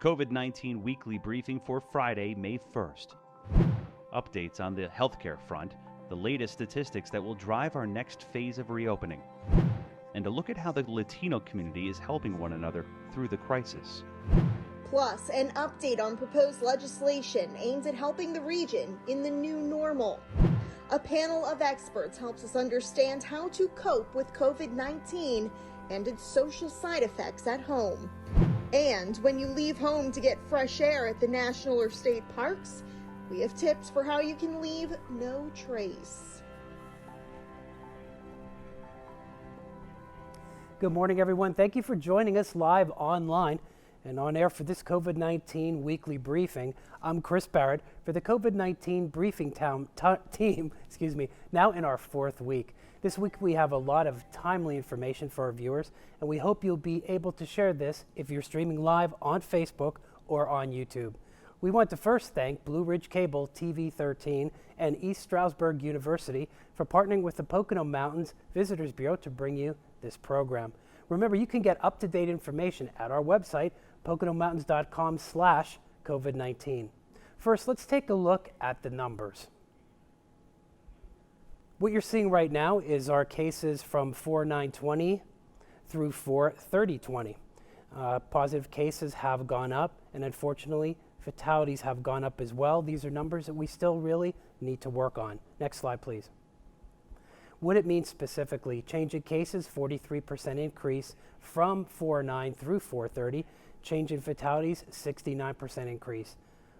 COVID-19 weekly briefing for Friday, May 1st. Updates on the healthcare front, the latest statistics that will drive our next phase of reopening, and a look at how the Latino community is helping one another through the crisis. Plus, an update on proposed legislation aimed at helping the region in the new normal. A panel of experts helps us understand how to cope with COVID-19 and its social side effects at home. And when you leave home to get fresh air at the national or state parks, we have tips for how you can leave no trace. Good morning, everyone. Thank you for joining us live online and on air for this COVID-19 weekly briefing. I'm Chris Barrett for the COVID-19 briefing team, now in our fourth week. This week we have a lot of timely information for our viewers, and we hope you'll be able to share this if you're streaming live on Facebook or on YouTube. We want to first thank Blue Ridge Cable TV13 and East Stroudsburg University for partnering with the Pocono Mountains Visitors Bureau to bring you this program. Remember, you can get up-to-date information at our website, poconomountains.com/COVID-19. First, let's take a look at the numbers. What you're seeing right now is our cases from 4/9/20 through 4/30/20. Positive cases have gone up, and unfortunately, fatalities have gone up as well. These are numbers that we still really need to work on. Next slide, please. What it means specifically: change in cases, 43% increase from 4/9 through 4/30. Change in fatalities, 69% increase.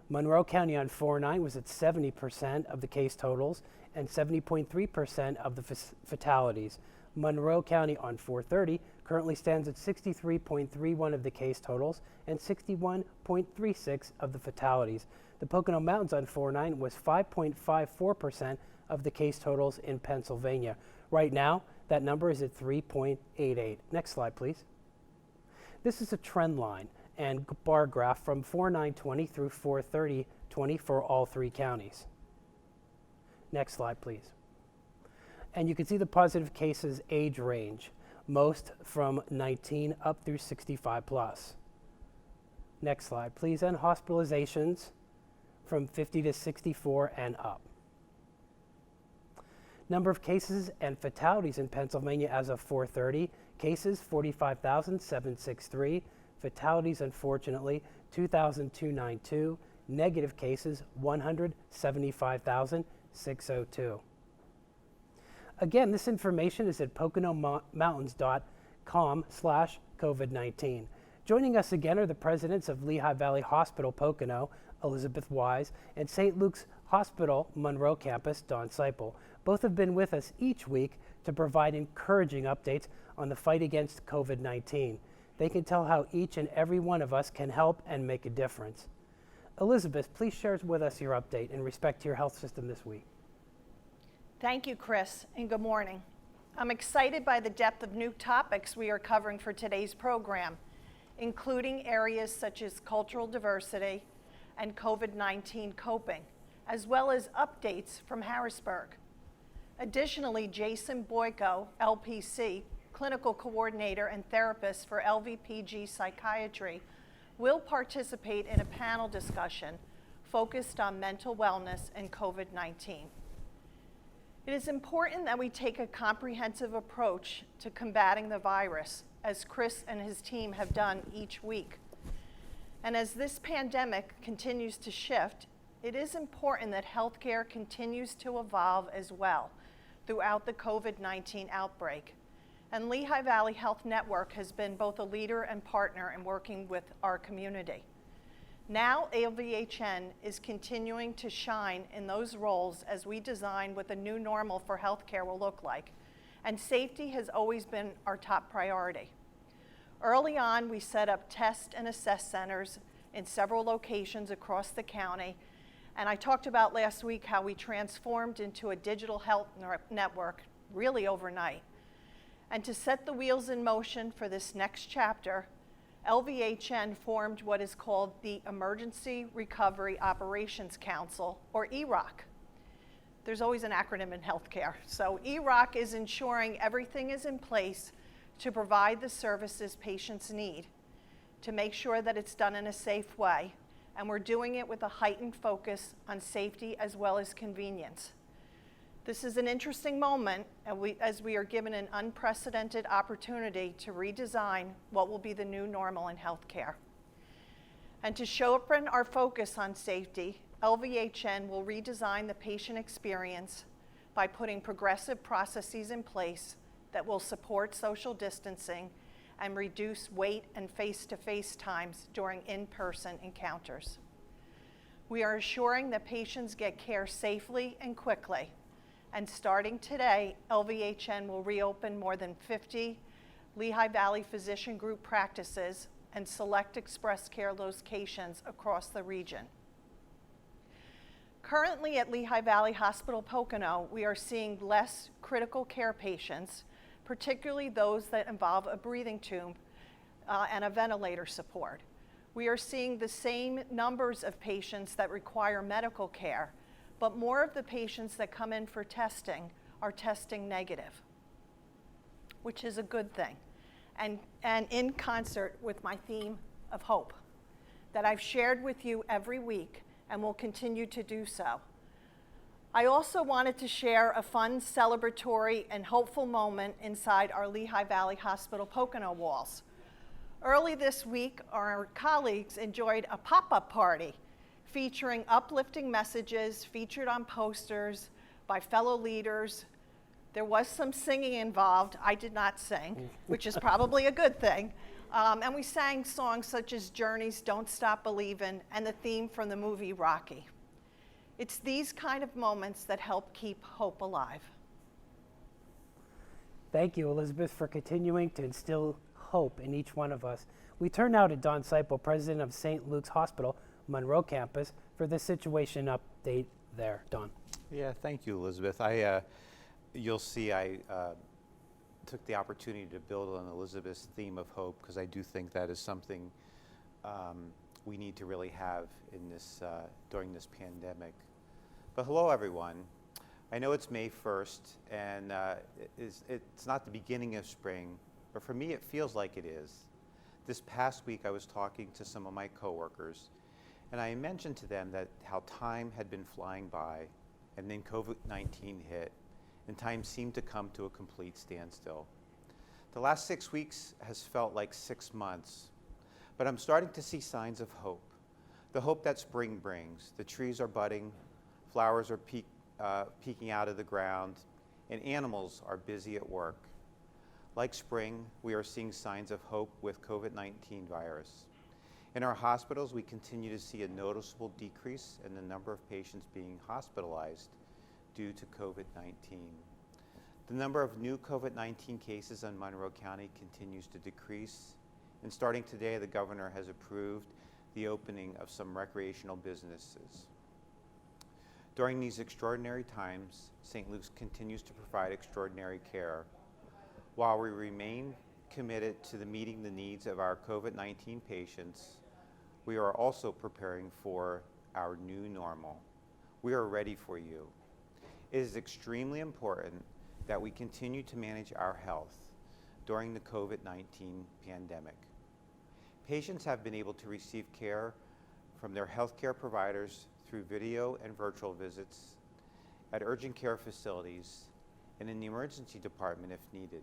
Monroe County on 4/9 was at 70% of the case totals and 70.3% of the fatalities. Monroe County on 4/30 currently stands at 63.31 of the case totals and 61.36 of the fatalities. The Pocono Mountains on 4/9 was 5.54% of the case totals in Pennsylvania. Right now, that number is at 3.88. Next slide, please. This is a trend line and bar graph from 4/9/20 through 4/30/20 for all three counties. Next slide, please. And you can see the positive cases age range, most from 19 up through 65 plus. Next slide, please. And hospitalizations from 50 to 64 and up. Number of cases and fatalities in Pennsylvania as of 4/30. Cases, 45,763. Fatalities, unfortunately, 2,292. Negative cases, 175,602. Again, this information is at poconomountains.com/COVID-19. Joining us again are the presidents of Lehigh Valley Hospital Pocono, Elizabeth Wise, and St. Luke's Hospital Monroe Campus, Don Seipel. Both have been with us each week to provide encouraging updates on the fight against COVID-19. They can tell how each and every one of us can help and make a difference. Elizabeth, please share with us your update in respect to your health system this week. Thank you, Chris, and good morning. I'm excited by the depth of new topics we are covering for today's program, including areas such as cultural diversity and COVID-19 coping, as well as updates from Harrisburg. Additionally, Jason Boyko, LPC, Clinical Coordinator and Therapist for LVPG Psychiatry, will participate in a panel discussion focused on mental wellness and COVID-19. It is important that we take a comprehensive approach to combating the virus, as Chris and his team have done each week. And as this pandemic continues to shift, it is important that healthcare continues to evolve as well throughout the COVID-19 outbreak. And Lehigh Valley Health Network has been both a leader and partner in working with our community. Now, LVHN is continuing to shine in those roles as we design what the new normal for healthcare will look like. And safety has always been our top priority. Early on, we set up test and assess centers in several locations across the county. And I talked about last week how we transformed into a digital health network really overnight. And to set the wheels in motion for this next chapter, LVHN formed what is called the Emergency Recovery Operations Council, or EROC. There's always an acronym in healthcare. So EROC is ensuring everything is in place to provide the services patients need. to make sure that it's done in a safe way, and we're doing it with a heightened focus on safety as well as convenience. This is an interesting moment as we are given an unprecedented opportunity to redesign what will be the new normal in healthcare. And to sharpen our focus on safety, LVHN will redesign the patient experience by putting progressive processes in place that will support social distancing and reduce wait and face-to-face times during in-person encounters. We are assuring that patients get care safely and quickly. And starting today, LVHN will reopen more than 50 Lehigh Valley Physician Group practices and select express care locations across the region. Currently at Lehigh Valley Hospital Pocono, we are seeing less critical care patients, particularly those that involve a breathing tube and a ventilator support. We are seeing the same numbers of patients that require medical care, but more of the patients that come in for testing are testing negative, which is a good thing, and in concert with my theme of hope that I've shared with you every week and will continue to do so. I also wanted to share a fun, celebratory, and hopeful moment inside our Lehigh Valley Hospital Pocono walls. Early this week, our colleagues enjoyed a pop-up party featuring uplifting messages featured on posters by fellow leaders. There was some singing involved. I did not sing, which is probably a good thing. And we sang songs such as Journey's Don't Stop Believin' and the theme from the movie Rocky. It's these kind of moments that help keep hope alive. Thank you, Elizabeth, for continuing to instill hope in each one of us. We turn now to Don Seiple, president of St. Luke's Hospital, Monroe campus, for the situation update there. Don. Yeah, thank you, Elizabeth. You'll see I took the opportunity to build on Elizabeth's theme of hope, because I do think that is something we need to really have in this during this pandemic. But hello, everyone. I know it's May 1st, and it's not the beginning of spring, but for me it feels like it is. This past week I was talking to some of my coworkers, and I mentioned to them that how time had been flying by, and then COVID-19 hit, and time seemed to come to a complete standstill. The last 6 weeks has felt like 6 months, but I'm starting to see signs of hope. The hope that spring brings. The trees are budding, flowers are peeking out of the ground, and animals are busy at work. Like spring, we are seeing signs of hope with COVID-19 virus. In our hospitals, we continue to see a noticeable decrease in the number of patients being hospitalized due to COVID-19. The number of new COVID-19 cases in Monroe County continues to decrease, and starting today, the governor has approved the opening of some recreational businesses. During these extraordinary times, St. Luke's continues to provide extraordinary care. While we remain committed to meeting the needs of our COVID-19 patients, we are also preparing for our new normal. We are ready for you. It is extremely important that we continue to manage our health during the COVID-19 pandemic. Patients have been able to receive care from their healthcare providers through video and virtual visits, at urgent care facilities, and in the emergency department if needed.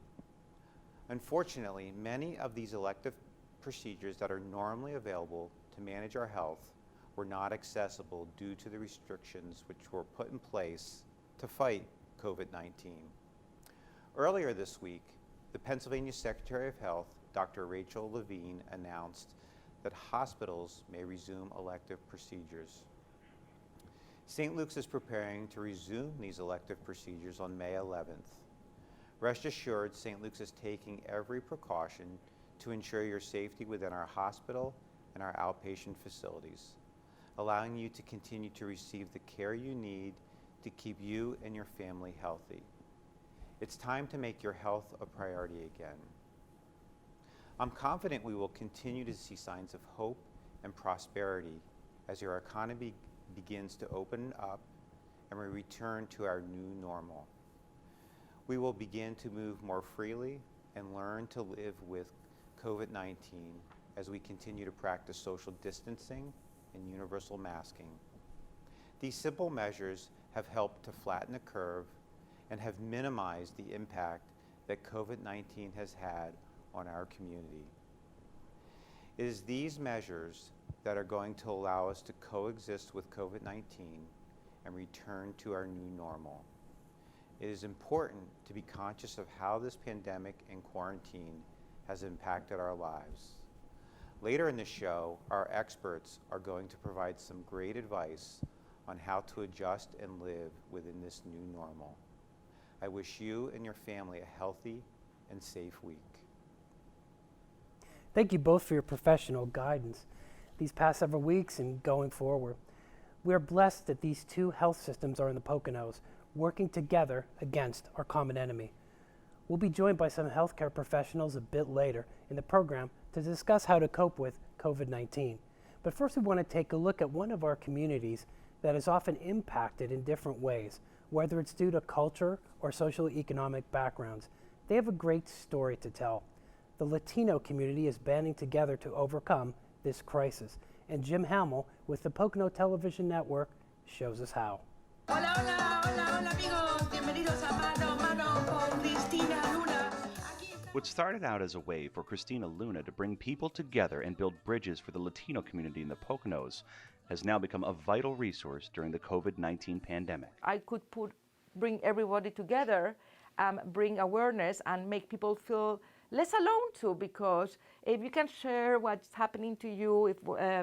Unfortunately, many of these elective procedures that are normally available to manage our health were not accessible due to the restrictions which were put in place to fight COVID-19. Earlier this week, the Pennsylvania Secretary of Health, Dr. Rachel Levine, announced that hospitals may resume elective procedures. St. Luke's is preparing to resume these elective procedures on May 11th. Rest assured, St. Luke's is taking every precaution to ensure your safety within our hospital and our outpatient facilities, allowing you to continue to receive the care you need to keep you and your family healthy. It's time to make your health a priority again. I'm confident we will continue to see signs of hope and prosperity as your economy begins to open up and we return to our new normal. We will begin to move more freely and learn to live with COVID-19 as we continue to practice social distancing and universal masking. These simple measures have helped to flatten the curve and have minimized the impact that COVID-19 has had on our community. It is these measures that are going to allow us to coexist with COVID-19 and return to our new normal. It is important to be conscious of how this pandemic and quarantine has impacted our lives. Later in the show, our experts are going to provide some great advice on how to adjust and live within this new normal. I wish you and your family a healthy and safe week. Thank you both for your professional guidance these past several weeks and going forward. We are blessed that these two health systems are in the Poconos, working together against our common enemy. We'll be joined by some healthcare professionals a bit later in the program to discuss how to cope with COVID-19. But first we want to take a look at one of our communities that is often impacted in different ways, whether it's due to culture or socio-economic backgrounds. They have a great story to tell. The Latino community is banding together to overcome this crisis, and Jim Hamill with the Pocono Television Network shows us how. Hola, hola, hola, hola amigos, bienvenidos a Mano a Mano con Cristina Luna. What started out as a way for Cristina Luna to bring people together and build bridges for the Latino community in the Poconos has now become a vital resource during the COVID-19 pandemic. I could bring everybody together, bring awareness and make people feel less alone too, because if you can share what's happening to you,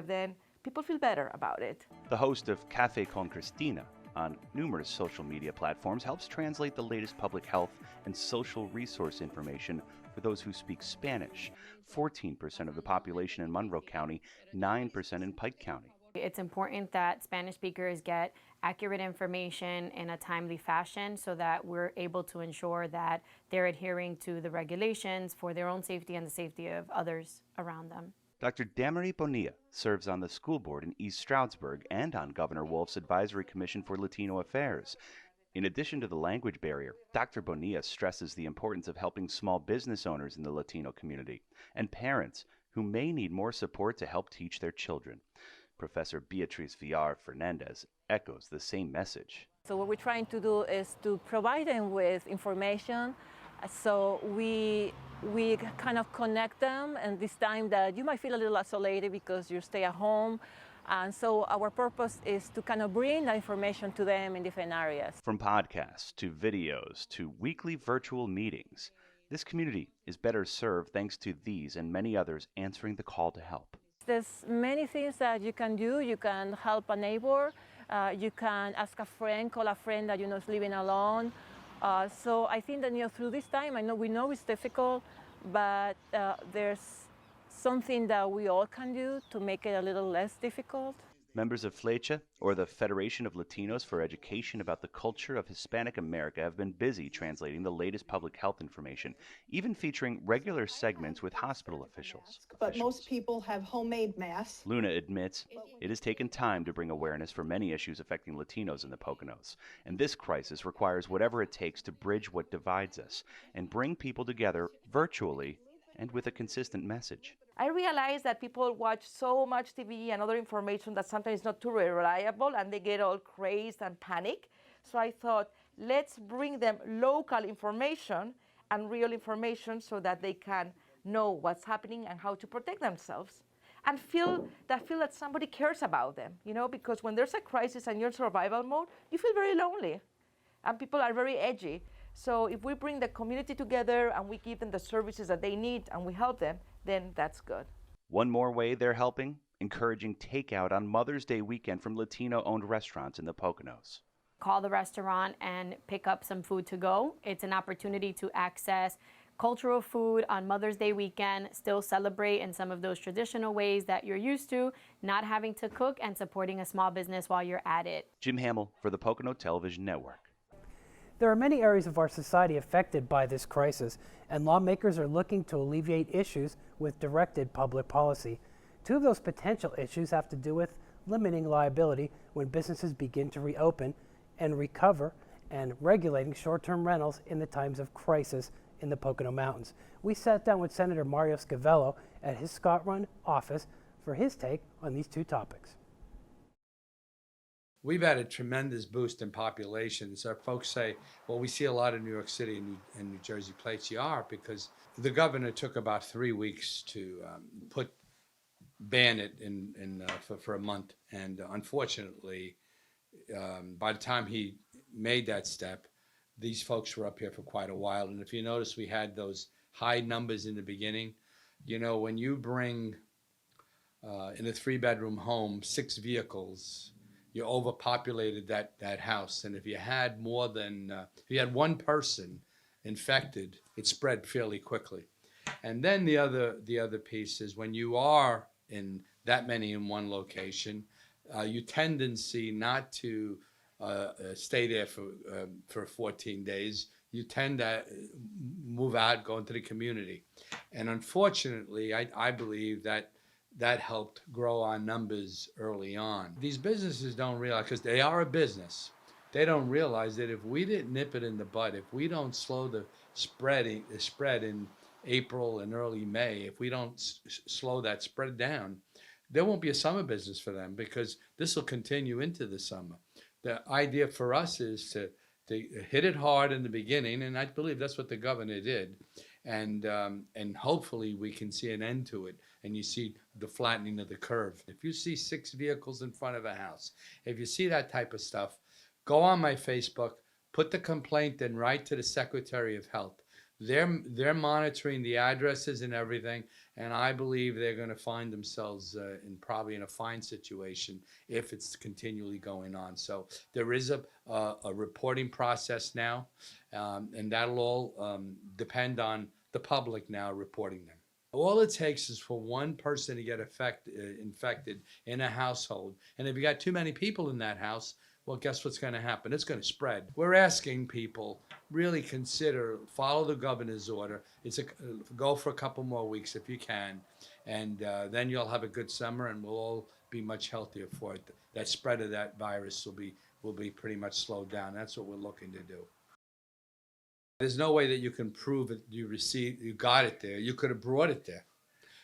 then people feel better about it. The host of Cafe con Cristina on numerous social media platforms helps translate the latest public health and social resource information for those who speak Spanish. 14% of the population in Monroe County, 9% in Pike County. It's important that Spanish speakers get accurate information in a timely fashion so that we're able to ensure that they're adhering to the regulations for their own safety and the safety of others around them. Dr. Damarie Bonilla serves on the school board in East Stroudsburg and on Governor Wolf's Advisory Commission for Latino Affairs. In addition to the language barrier, Dr. Bonilla stresses the importance of helping small business owners in the Latino community and parents who may need more support to help teach their children. Professor Beatriz Villar Fernandez echoes the same message. So what we're trying to do is to provide them with information, so we kind of connect them, and this time that you might feel a little isolated because you stay at home. And so our purpose is to kind of bring that information to them in different areas. From podcasts to videos to weekly virtual meetings, this community is better served thanks to these and many others answering the call to help. There's many things that you can do. You can help a neighbor. You can ask a friend, call a friend that you know is living alone. So I think that through this time, we know it's difficult, but there's something that we all can do to make it a little less difficult. Members of Flecha, or the Federation of Latinos for Education about the Culture of Hispanic America, have been busy translating the latest public health information, even featuring regular segments with hospital officials. But most people have homemade masks. Luna admits it has taken time to bring awareness for many issues affecting Latinos in the Poconos, and this crisis requires whatever it takes to bridge what divides us and bring people together virtually and with a consistent message. I realize that people watch so much TV and other information that sometimes is not too reliable, and they get all crazed and panic. So I thought, let's bring them local information and real information so that they can know what's happening and how to protect themselves and feel that somebody cares about them, because when there's a crisis and you're in survival mode, you feel very lonely and people are very edgy. So if we bring the community together and we give them the services that they need and we help them, then that's good. One more way they're helping, encouraging takeout on Mother's Day weekend from Latino-owned restaurants in the Poconos. Call the restaurant and pick up some food to go. It's an opportunity to access cultural food on Mother's Day weekend, still celebrate in some of those traditional ways that you're used to, not having to cook and supporting a small business while you're at it. Jim Hamill for the Pocono Television Network. There are many areas of our society affected by this crisis, and lawmakers are looking to alleviate issues with directed public policy. Two of those potential issues have to do with limiting liability when businesses begin to reopen and recover, and regulating short-term rentals in the times of crisis in the Pocono Mountains. We sat down with Senator Mario Scavello at his Scott Run office for his take on these two topics. We've had a tremendous boost in population. So folks say, well, we see a lot of New York City and New Jersey plates. You are, because the governor took about 3 weeks to ban it for a month. And unfortunately, by the time he made that step, these folks were up here for quite a while. And if you notice, we had those high numbers in the beginning. You know, when you bring in a 3-bedroom home 6 vehicles, you overpopulated that house. And if you had more than, if you had one person infected, it spread fairly quickly. And then the other piece is when you are in that many in one location, you tendency not to stay there for 14 days. You tend to move out, go into the community. And unfortunately, I believe that helped grow our numbers early on. These businesses don't realize, because they are a business, they don't realize that if we didn't nip it in the bud, if we don't slow the spread in April and early May, if we don't slow that spread down, there won't be a summer business for them, because this will continue into the summer. The idea for us is to hit it hard in the beginning, and I believe that's what the governor did. And hopefully we can see an end to it, and you see the flattening of the curve. If you see 6 vehicles in front of a house, if you see that type of stuff, go on my Facebook, put the complaint in right to the Secretary of Health. They're monitoring the addresses and everything, and I believe they're going to find themselves probably in a fine situation if it's continually going on. So there is a reporting process now, and that'll all depend on the public now reporting them. All it takes is for one person to get infected in a household, and if you got too many people in that house, well, guess what's going to happen? It's going to spread. We're asking people really follow the governor's order. Go for a couple more weeks if you can, and then you'll have a good summer, and we'll all be much healthier for it. That spread of that virus will be pretty much slowed down. That's what we're looking to do. There's no way that you can prove it. You got it there. You could have brought it there.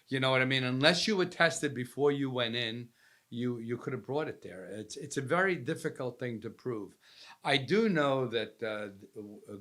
You know what I mean? Unless you were tested before you went in, you could have brought it there. It's a very difficult thing to prove. I do know that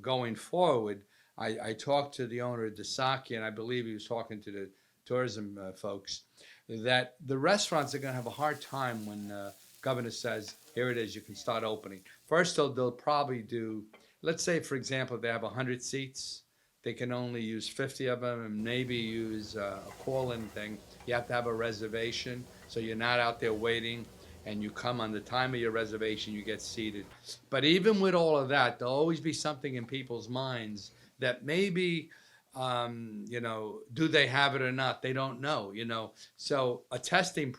going forward, I talked to the owner of Dasaki, and I believe he was talking to the tourism folks, that the restaurants are going to have a hard time when governor says, here it is, you can start opening. First, they'll probably do, let's say, for example, if they have 100 seats, they can only use 50 of them and maybe use a call-in thing. You have to have a reservation, so you're not out there waiting, and you come on the time of your reservation, you get seated. But even with all of that, there'll always be something in people's minds that maybe, do they have it or not? They don't know, So a testing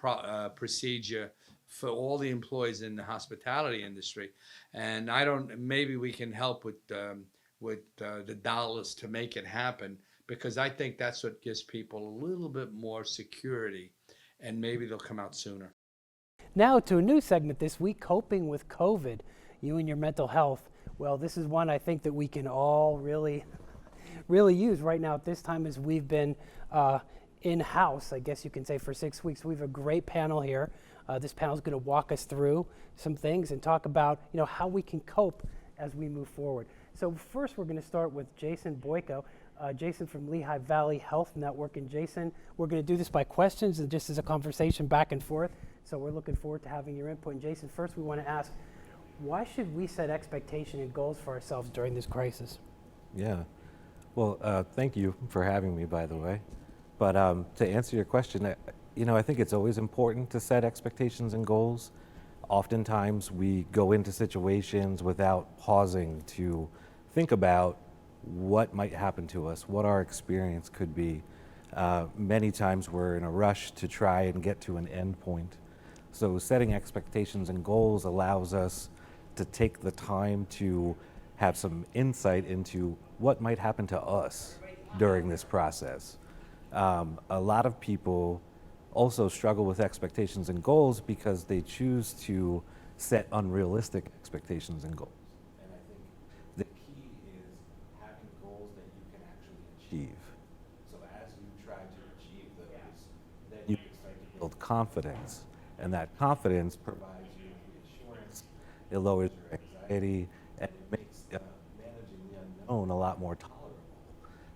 procedure for all the employees in the hospitality industry, and maybe we can help with the dollars to make it happen, because I think that's what gives people a little bit more security, and maybe they'll come out sooner. Now to a new segment this week, Coping with COVID, you and your mental health. Well, this is one I think that we can all really use right now at this time, as we've been in-house, I guess you can say, for 6 weeks. We have a great panel here. This panel is going to walk us through some things and talk about how we can cope as we move forward. So first we're going to start with Jason Boyko. Jason from Lehigh Valley Health Network. And Jason, we're going to do this by questions and just as a conversation back and forth. So we're looking forward to having your input. And Jason, first we want to ask, why should we set expectation and goals for ourselves during this crisis? Yeah, well, thank you for having me, by the way. But to answer your question, I think it's always important to set expectations and goals. Oftentimes we go into situations without pausing to think about what might happen to us, what our experience could be. Many times we're in a rush to try and get to an end point. So setting expectations and goals allows us to take the time to have some insight into what might happen to us during this process. A lot of people also struggle with expectations and goals because they choose to set unrealistic expectations and goals. And I think the key is having goals that you can actually achieve. So as you try to achieve those, then you start to build confidence. And that confidence provides you reassurance, it lowers your anxiety, and it makes managing the unknown a lot more tolerable.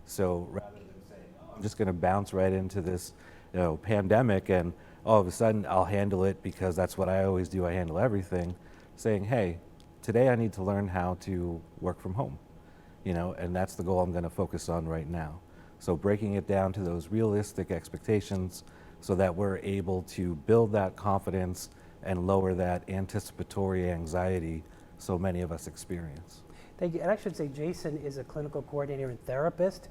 So rather than saying, oh, I'm just going to bounce right into this pandemic and all of a sudden I'll handle it because that's what I always do, I handle everything, saying, hey, today I need to learn how to work from home, and that's the goal I'm going to focus on right now. So breaking it down to those realistic expectations so that we're able to build that confidence and lower that anticipatory anxiety so many of us experience. Thank you. And I should say Jason is a clinical coordinator and therapist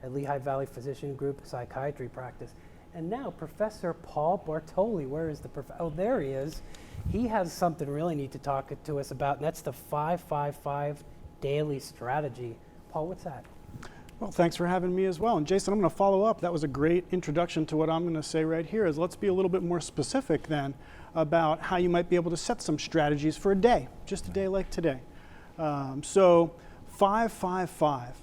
at Lehigh Valley Physician Group Psychiatry Practice. And now Professor Paul Bartoli, where is the professor? Oh, there he is. He has something really neat to talk to us about, and that's the 555 daily strategy. Paul, what's that? Well, thanks for having me as well. And Jason, I'm going to follow up. That was a great introduction to what I'm going to say right here is let's be a little bit more specific then about how you might be able to set some strategies for a day, just a day like today. So 555.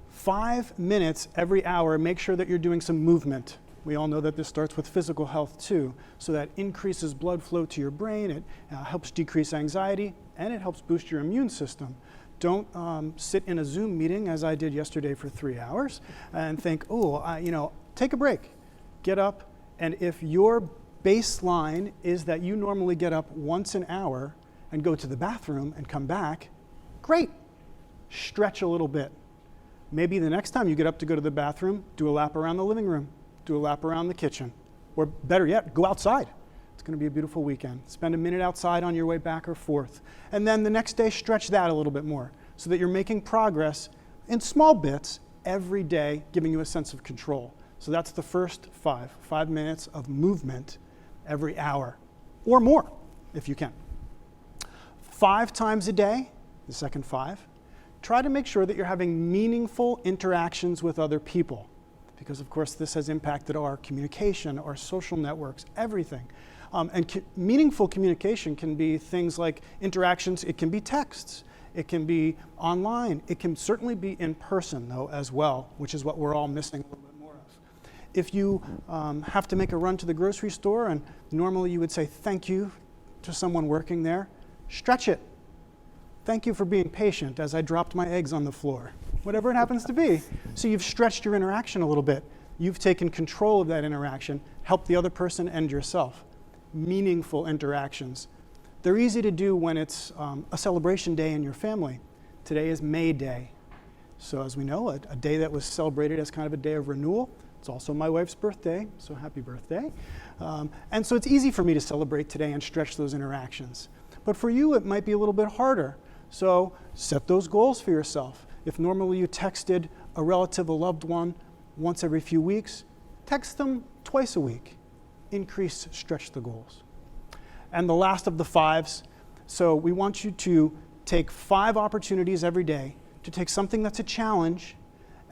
5 minutes every hour, make sure that you're doing some movement. We all know that this starts with physical health too. So that increases blood flow to your brain, it helps decrease anxiety, and it helps boost your immune system. Don't sit in a Zoom meeting, as I did yesterday for 3 hours, and think, take a break. Get up, and if your baseline is that you normally get up once an hour and go to the bathroom and come back, great. Stretch a little bit. Maybe the next time you get up to go to the bathroom, do a lap around the living room, do a lap around the kitchen, or better yet, go outside. It's going to be a beautiful weekend. Spend a minute outside on your way back or forth. And then the next day, stretch that a little bit more so that you're making progress in small bits every day, giving you a sense of control. So that's the first 5 minutes of movement every hour or more, if you can. 5 times a day, the second 5, try to make sure that you're having meaningful interactions with other people. Because of course this has impacted our communication, our social networks, everything. Meaningful communication can be things like interactions, it can be texts, it can be online, it can certainly be in person though as well, which is what we're all missing a little bit more of. If you have to make a run to the grocery store and normally you would say thank you to someone working there, stretch it. Thank you for being patient as I dropped my eggs on the floor. Whatever it happens to be. So you've stretched your interaction a little bit. You've taken control of that interaction, helped the other person and yourself. Meaningful interactions. They're easy to do when it's a celebration day in your family. Today is May Day. So as we know, a day that was celebrated as kind of a day of renewal. It's also my wife's birthday, so happy birthday. And so it's easy for me to celebrate today and stretch those interactions. But for you, it might be a little bit harder. So set those goals for yourself. If normally you texted a relative, a loved one, once every few weeks, text them twice a week. Stretch the goals. And the last of the 5s, so we want you to take 5 opportunities every day to take something that's a challenge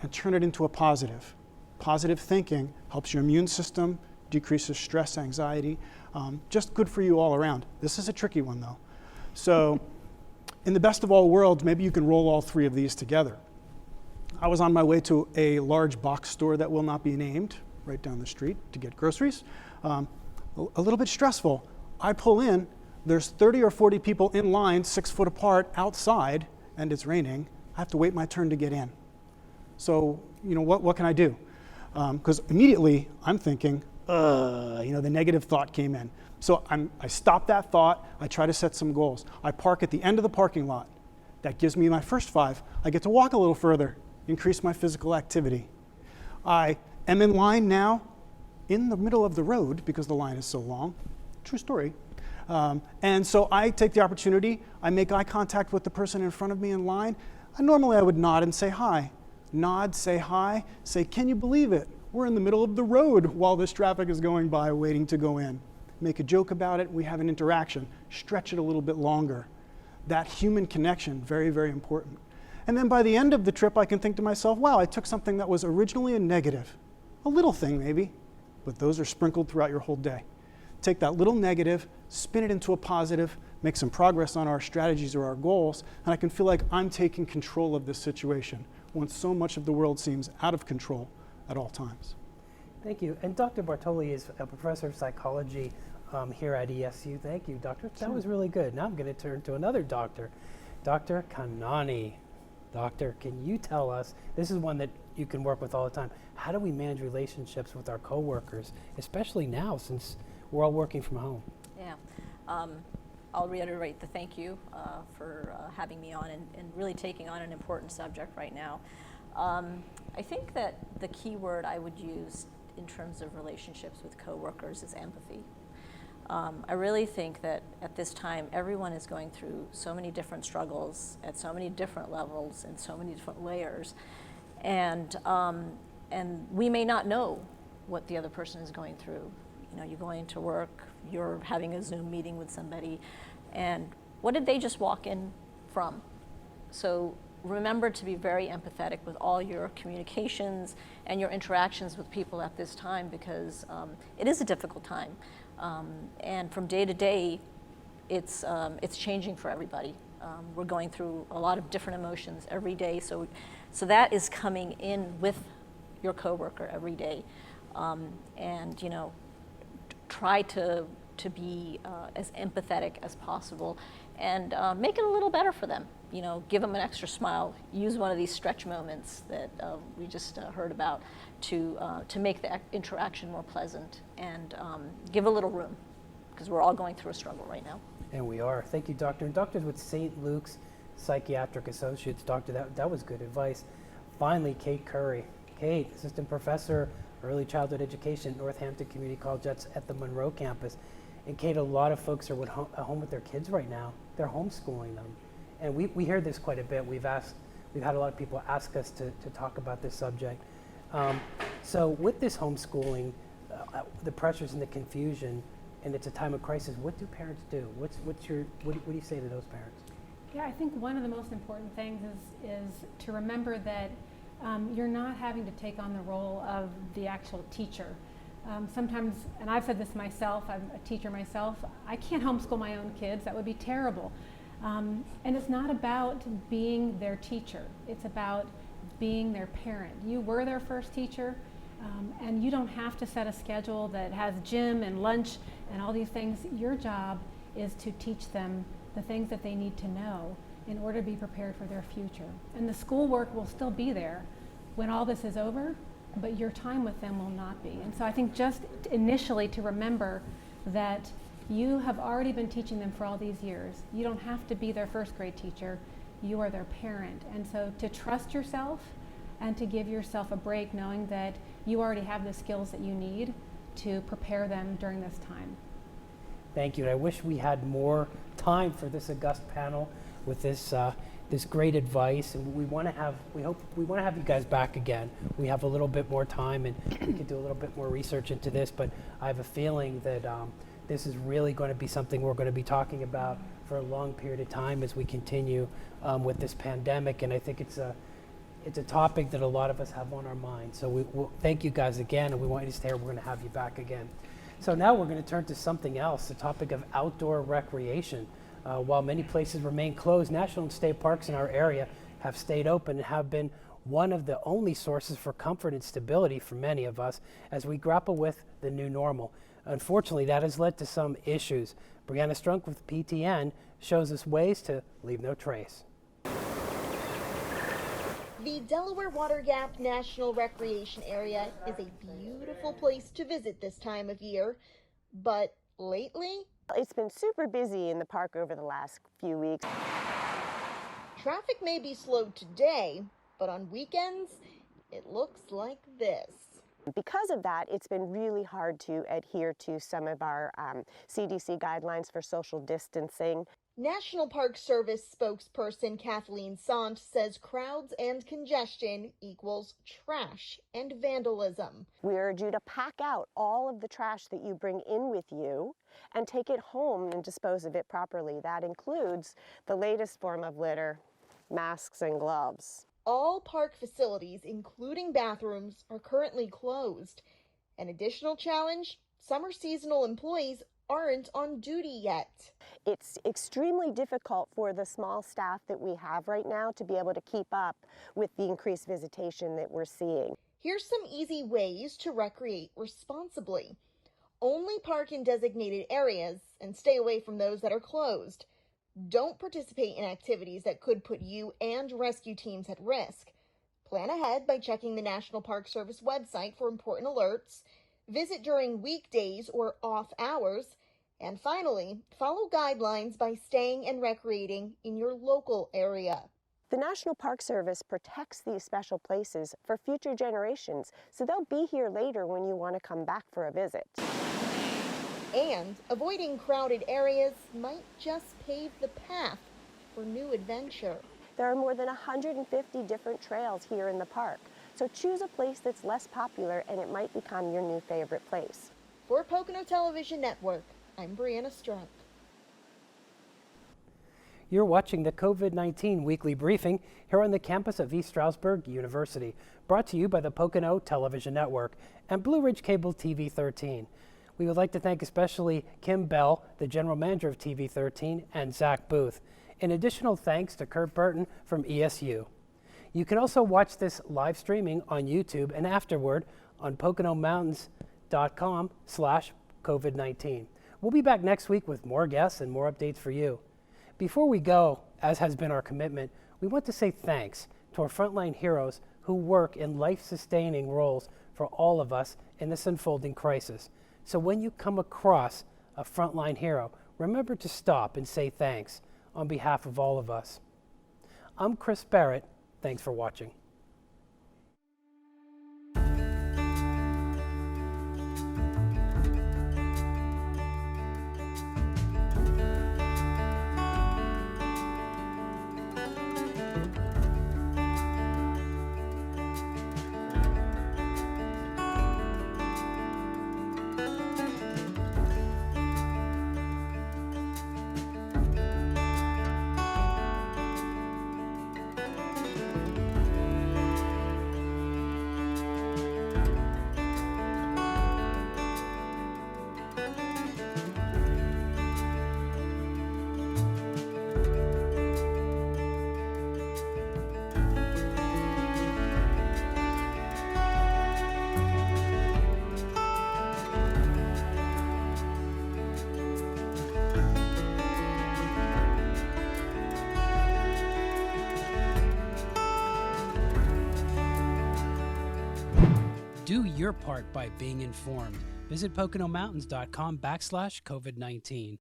and turn it into a positive. Positive thinking helps your immune system, decreases stress, anxiety, just good for you all around. This is a tricky one though. So in the best of all worlds, maybe you can roll all 3 of these together. I was on my way to a large box store that will not be named right down the street to get groceries. A little bit stressful. I pull in, there's 30 or 40 people in line 6 foot apart outside and it's raining. I have to wait my turn to get in. So, what can I do? Because immediately I'm thinking, the negative thought came in. So I stop that thought, I try to set some goals. I park at the end of the parking lot. That gives me my first 5. I get to walk a little further, increase my physical activity. I am in line now in the middle of the road because the line is so long. True story. And so I take the opportunity, I make eye contact with the person in front of me in line. Normally I would nod and say hi. Nod, say hi, say, can you believe it? We're in the middle of the road while this traffic is going by waiting to go in. Make a joke about it, we have an interaction. Stretch it a little bit longer. That human connection, very, very important. And then by the end of the trip, I can think to myself, wow, I took something that was originally a negative, a little thing maybe, but those are sprinkled throughout your whole day. Take that little negative, spin it into a positive, make some progress on our strategies or our goals, and I can feel like I'm taking control of this situation. when so much of the world seems out of control at all times. Thank you. And Dr. Bartoli is a professor of psychology here at ESU. Thank you, Doctor. That was really good. Now I'm going to turn to another doctor, Dr. Kanani. Doctor, can you tell us, this is one that you can work with all the time, how do we manage relationships with our coworkers, especially now since we're all working from home? Yeah. I'll reiterate the thank you for having me on and really taking on an important subject right now. I think that the key word I would use in terms of relationships with coworkers is empathy. I really think that at this time, everyone is going through so many different struggles at so many different levels and so many different layers. And we may not know what the other person is going through. You know, you're going to work, you're having a Zoom meeting with somebody, and what did they just walk in from? So remember to be very empathetic with all your communications and your interactions with people at this time, because it is a difficult time. And from day to day, it's changing for everybody. We're going through a lot of different emotions every day, so that is coming in with your coworker every day. And you know, try to be as empathetic as possible, and make it a little better for them. You know, give them an extra smile. Use one of these stretch moments that we just heard about to make the interaction more pleasant, and give a little room, because we're all going through a struggle right now. And we are. Thank you, Doctor. And doctors with St. Luke's Psychiatric Associates, Doctor, that was good advice. Finally, Kate Curry. Kate, Assistant Professor, Early Childhood Education at Northampton Community College. That's at the Monroe campus. And Kate, a lot of folks are at home with their kids right now. They're homeschooling them. And we hear this quite a bit. We've had a lot of people ask us to talk about this subject. So with this homeschooling, the pressures and the confusion, and it's a time of crisis, what do parents do? What do you say to those parents? Yeah, I think one of the most important things is to remember that you're not having to take on the role of the actual teacher. Sometimes, and I've said this myself, I'm a teacher myself, I can't homeschool my own kids, that would be terrible. And it's not about being their teacher, it's about being their parent. You were their first teacher, and you don't have to set a schedule that has gym and lunch and all these things. Your job is to teach them the things that they need to know in order to be prepared for their future. And the schoolwork will still be there when all this is over, but your time with them will not be. And so I think just initially to remember that you have already been teaching them for all these years. You don't have to be their first grade teacher, you are their parent. And so to trust yourself and to give yourself a break, knowing that you already have the skills that you need to prepare them during this time. Thank you. And I wish we had more time for this august panel with this this great advice, and we want to have you guys back again. We have a little bit more time, and we could do a little bit more research into this, but I have a feeling that this is really going to be something we're going to be talking about for a long period of time as we continue with this pandemic, and I think it's a topic that a lot of us have on our mind. So we'll thank you guys again, and we want you to stay here. We're going to have you back again. So now we're going to turn to something else, the topic of outdoor recreation. While many places remain closed, national and state parks in our area have stayed open and have been one of the only sources for comfort and stability for many of us as we grapple with the new normal. Unfortunately, that has led to some issues. Brianna Strunk with PTN shows us ways to leave no trace. The Delaware Water Gap National Recreation Area is a beautiful place to visit this time of year, but lately, it's been super busy in the park over the last few weeks. Traffic may be slow today, but on weekends, it looks like this. Because of that, it's been really hard to adhere to some of our CDC guidelines for social distancing. National Park Service spokesperson Kathleen Sant says crowds and congestion equals trash and vandalism. We urge you to pack out all of the trash that you bring in with you and take it home and dispose of it properly. That includes the latest form of litter, masks and gloves. All park facilities, including bathrooms, are currently closed. An additional challenge, summer seasonal employees aren't on duty yet. It's extremely difficult for the small staff that we have right now to be able to keep up with the increased visitation that we're seeing. Here's some easy ways to recreate responsibly. Only park in designated areas and stay away from those that are closed. Don't participate in activities that could put you and rescue teams at risk. Plan ahead by checking the National Park Service website for important alerts. Visit during weekdays or off hours. And finally, follow guidelines by staying and recreating in your local area. The National Park Service protects these special places for future generations, so they'll be here later when you want to come back for a visit. And avoiding crowded areas might just pave the path for new adventure. There are more than 150 different trails here in the park, so choose a place that's less popular and it might become your new favorite place. For Pocono Television Network, I'm Brianna Struck. You're watching the COVID-19 weekly briefing here on the campus of East Stroudsburg University, brought to you by the Pocono Television Network and Blue Ridge Cable TV13. We would like to thank especially Kim Bell, the general manager of TV13, and Zach Booth. In additional thanks to Kurt Burton from ESU. You can also watch this live streaming on YouTube and afterward on PoconoMountains.com/COVID-19. We'll be back next week with more guests and more updates for you. Before we go, as has been our commitment, we want to say thanks to our frontline heroes who work in life-sustaining roles for all of us in this unfolding crisis. So when you come across a frontline hero, remember to stop and say thanks on behalf of all of us. I'm Chris Barrett. Thanks for watching. Do your part by being informed. Visit PoconoMountains.com/COVID-19.